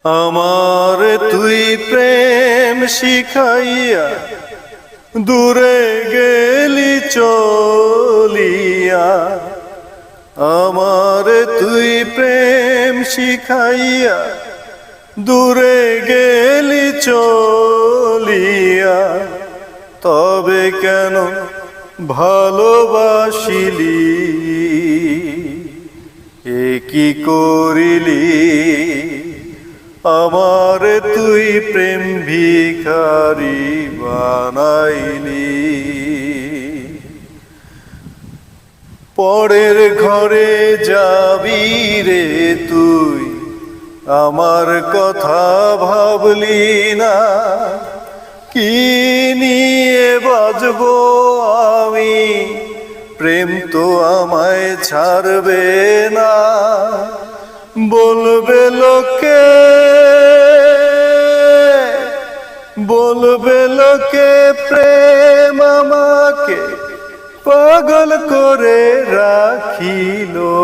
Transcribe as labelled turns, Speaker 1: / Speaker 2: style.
Speaker 1: আমার তুই প্রেম শিখাইয়া দূরে গেলি চলিয়া। আমার তুই প্রেম শিখাইয়া দূরে গেলি চলিয়া। তবে কেন ভালোবাসিলি, এ কি করিলি? আমার তুই প্রেম ভিখারি বানাইলি। পরের ঘরে যাবি রে তুই, আমার কথা ভাবলি না। কি নিয়ে বাজবো আমি, প্রেম তো আমায় ছাড়বে না। বলবে লোকে, বলবে লোকে প্রেম আমাকে পাগল করে রাখিলো।